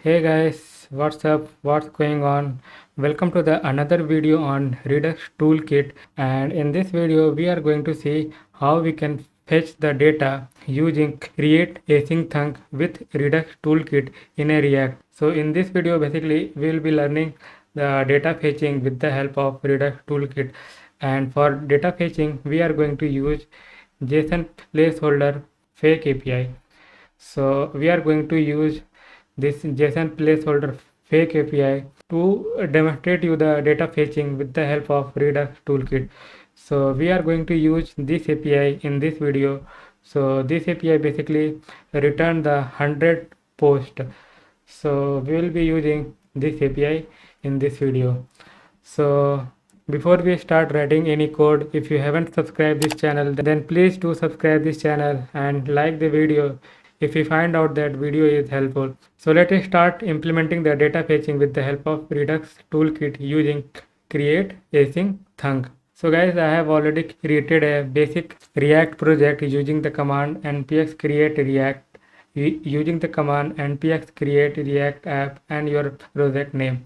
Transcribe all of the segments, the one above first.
Hey guys, what's up? What's going on? Welcome to the another video on Redux Toolkit, and in this video we are going to see how we can fetch the data using create async thunk with Redux Toolkit in a React. So in this video basically we will be learning the data fetching with the help of Redux Toolkit, and for data fetching we are going to use JSON placeholder fake API. So we are going to use this JSON placeholder fake API to demonstrate you the data fetching with the help of Redux toolkit. So we are going to use this API in this video. So this API basically return the 100 post. So we will be using this API in this video. So before we start writing any code, if you haven't subscribed this channel, then please do subscribe this channel and like the video if you find out that video is helpful. So let us start implementing the data fetching with the help of Redux toolkit using create async thunk. So guys, I have already created a basic React project using the command npx create react using the command npx create react app and your project name.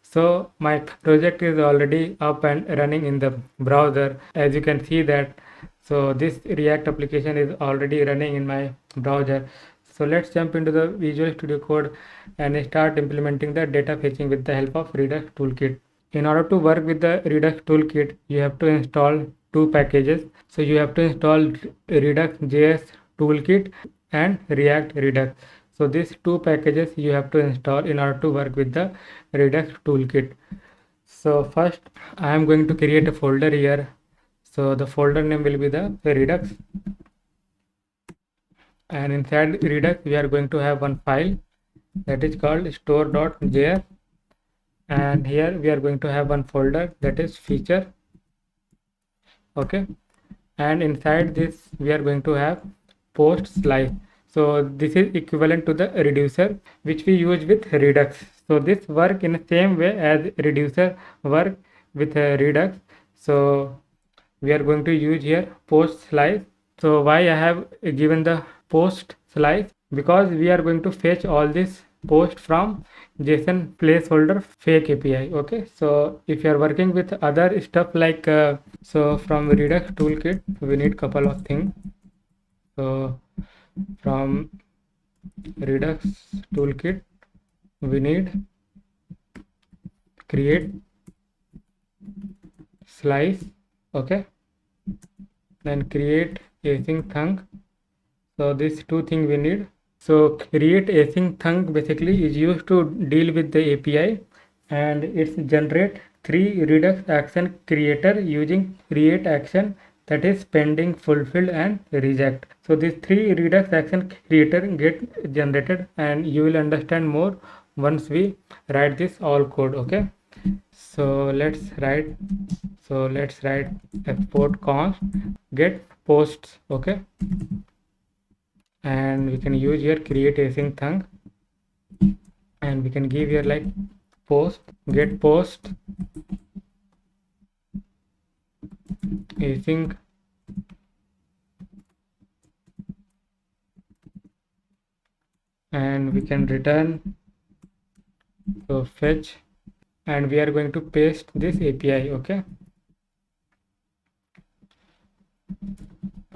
So my project is already up and running in the browser, as you can see that. So this React application is already running in my browser. So let's jump into the Visual Studio Code and start implementing the data fetching with the help of Redux toolkit. In order to work with the Redux toolkit, you have to install two packages. So you have to install Redux.js toolkit and React Redux. So these two packages you have to install in order to work with the Redux toolkit. So first I am going to create a folder here. So the folder name will be the Redux, and inside Redux we are going to have one file that is called store.js, and here we are going to have one folder that is feature. Okay, and inside this we are going to have post slice. So this is equivalent to the reducer which we use with Redux. So this work in the same way as reducer work with Redux. So we are going to use here post slice. So why I have given the post slice? Because we are going to fetch all this post from JSON placeholder fake API. Okay, so if you are working with other stuff like so from Redux toolkit we need couple of things. So from Redux toolkit we need create slice, okay, then create async thunk. So these two things we need. So create async thunk basically is used to deal with the API, and it's generate three Redux action creator using create action, that is pending, fulfilled and reject. So these three Redux action creator get generated, and you will understand more once we write this all code. Okay, so let's write export const get posts. Okay, and we can use here create async thunk, and we can give here like post get post async and we can return so fetch, and we are going to paste this API. Okay,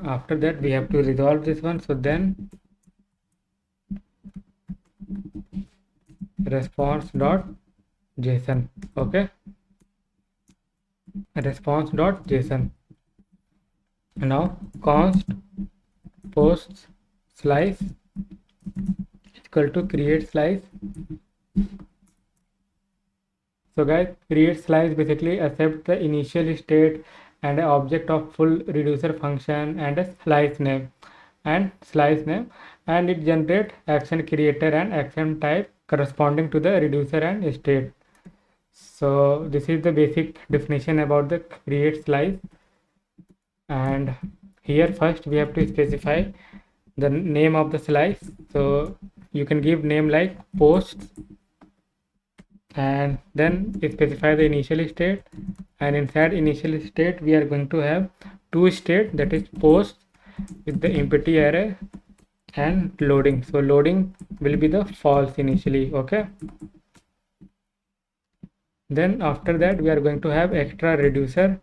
after that we have to resolve this one. So then response.json. okay, response.json. Now const post slice equal to create slice. So guys, create slice basically accept the initial state and an object of full reducer function and a slice name, and it generate action creator and action type corresponding to the reducer and state. So this is the basic definition about the create slice. And here first we have to specify the name of the slice. So you can give name like posts, and then specify the initial state, and inside initial state we are going to have two state, that is post with the empty array and loading. So loading will be the false initially. Okay, then after that we are going to have extra reducer,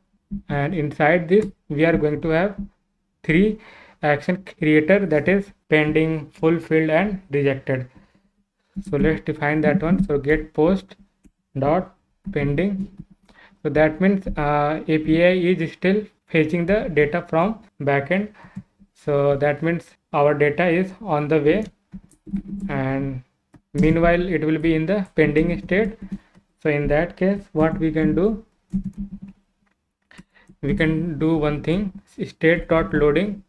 and inside this we are going to have three action creator, that is pending, fulfilled and rejected. So let's define that one. So get post dot pending. So that means API is still fetching the data from backend. So that means our data is on the way, and meanwhile it will be in the pending state. So in that case, what we can do, we can do one thing: state dot loading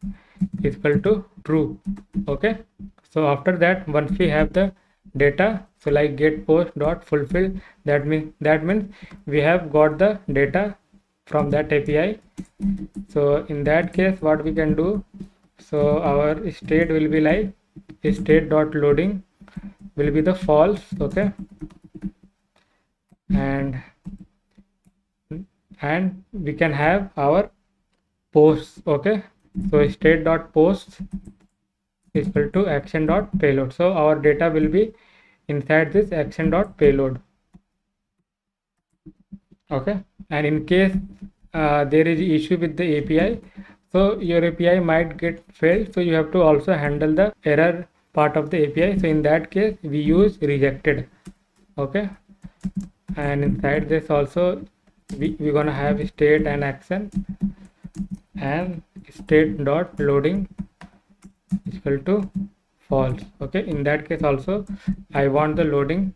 is equal to true. Okay, so after that, once we have the data, so like get post dot fulfill, that means we have got the data from that API. So in that case, what we can do, so our state will be like state dot loading will be the false. Okay, and we can have our posts. Okay, so state dot posts is equal to action dot payload. So our data will be inside this action dot payload. Okay, and in case there is issue with the API, so your API might get failed, so you have to also handle the error part of the API. So in that case we use rejected. Okay, and inside this also we're gonna have state and action, and state dot loading is equal to false. Okay, in that case also I want the loading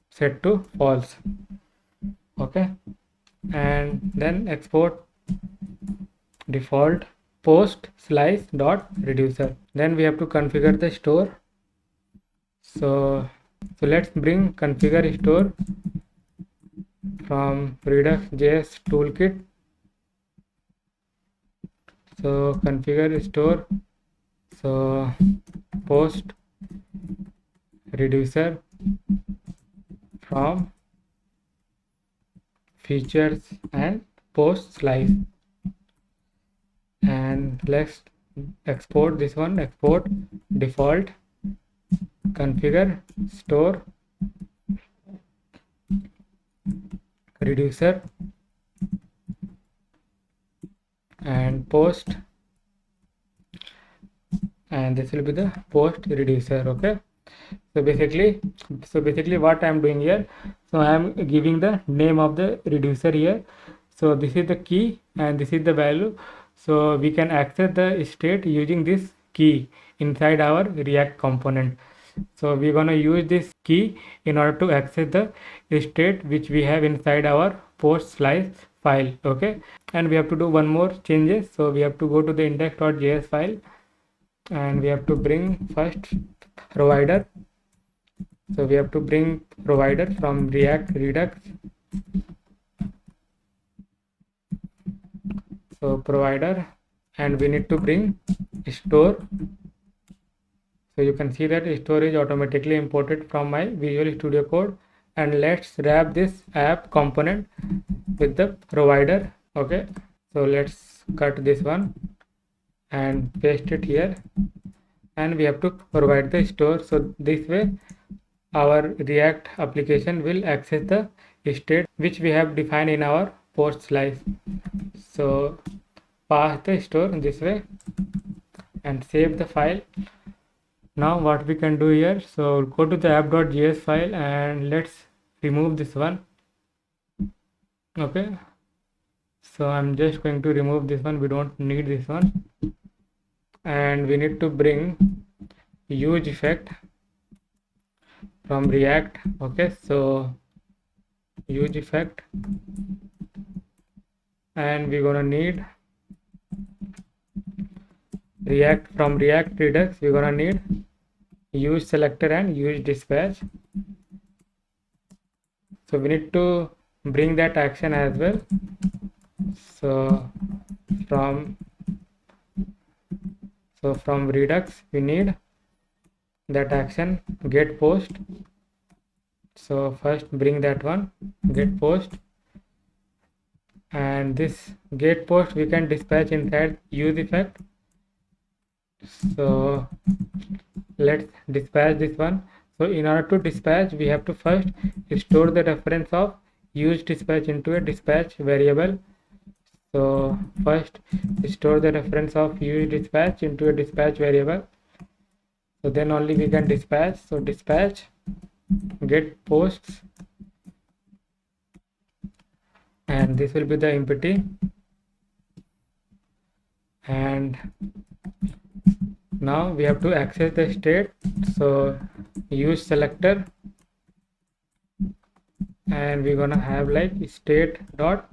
set to false. Okay, and then export default post slice dot reducer. Then we have to configure the store. So let's bring configure store from Redux.js toolkit. So configure store, so post reducer from features and post slice, and let's export this one, export default configure store reducer and post, and this will be the post reducer. Okay, so basically what I am doing here, so I am giving the name of the reducer here. So this is the key and this is the value. So we can access the state using this key inside our React component. So we're gonna use this key in order to access the state which we have inside our post slice file. Okay, and we have to do one more changes. So we have to go to the index.js file, and we have to bring first provider. So we have to bring provider from React Redux. So provider, and we need to bring store. So you can see that store is automatically imported from my Visual Studio Code, and let's wrap this app component with the provider. Okay, so let's cut this one and paste it here, and we have to provide the store. So this way our React application will access the state which we have defined in our post slice. So pass the store this way and save the file. Now what we can do here, so go to the app.js file and let's remove this one. Okay, so I'm just going to remove this one, we don't need this one, and we need to bring use effect from React. Okay, so use effect, and we're gonna need React from React Redux. We're gonna need use selector and use dispatch. So we need to bring that action as well. So from Redux we need that action get post. So first bring that one, get post, and this get post we can dispatch inside use effect. So let's dispatch this one. So in order to dispatch, we have to first store the reference of use dispatch into a dispatch variable. So first store the reference of use dispatch into a dispatch variable. So then only we can dispatch. So dispatch get posts, and this will be the empty. And now we have to access the state. So use selector, and we're gonna have like state dot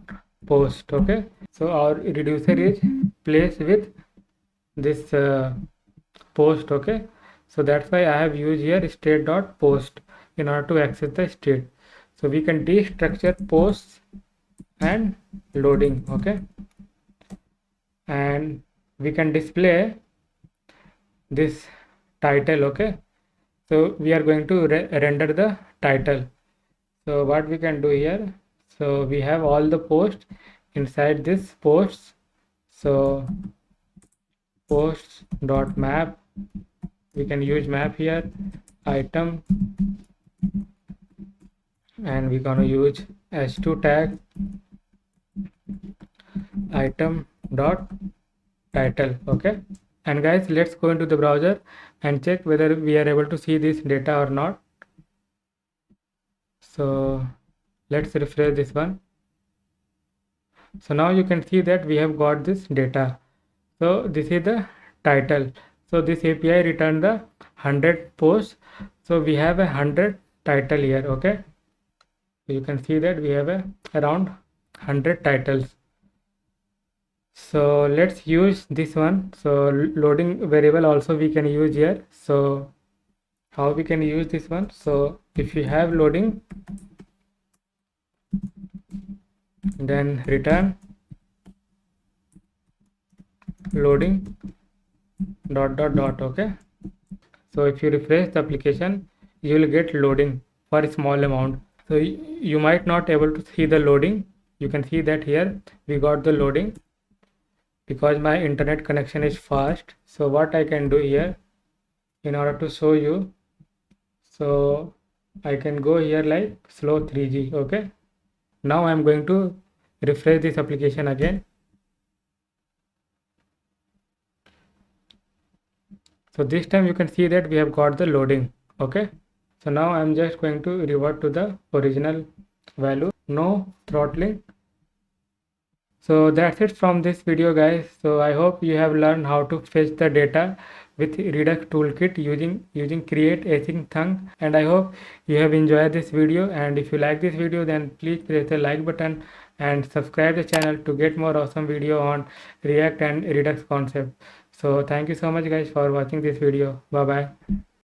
post. Okay, so our reducer is placed with this post. Okay, so that's why I have used here state dot post in order to access the state. So we can destructure posts and loading. Okay, and we can display this title. Okay, so we are going to render the title. So what we can do here, so we have all the posts inside this posts. So posts dot map, we can use map here, item, and we're gonna use h2 tag item dot title. Okay, and guys, let's go into the browser and check whether we are able to see this data or not. So let's refresh this one. So now you can see that we have got this data. So this is the title. So this API returned the 100 posts. So we have 100 title here. Okay, so you can see that we have around 100 titles. So let's use this one. So loading variable also we can use here. So how we can use this one? So if you have loading, then return loading dot dot dot. Okay, so if you refresh the application, you will get loading for a small amount. So you might not able to see the loading. You can see that here we got the loading because my internet connection is fast. So what I can do here in order to show you, so I can go here like slow 3G. Okay, now I'm going to refresh this application again. So this time you can see that we have got the loading. Okay, so now I'm just going to revert to the original value, no throttling. So that's it from this video, guys. So I hope you have learned how to fetch the data with Redux toolkit using create async thunk, and I hope you have enjoyed this video. And if you like this video, then please press the like button and subscribe the channel to get more awesome video on React and Redux concept. So thank you so much guys for watching this video. Bye bye.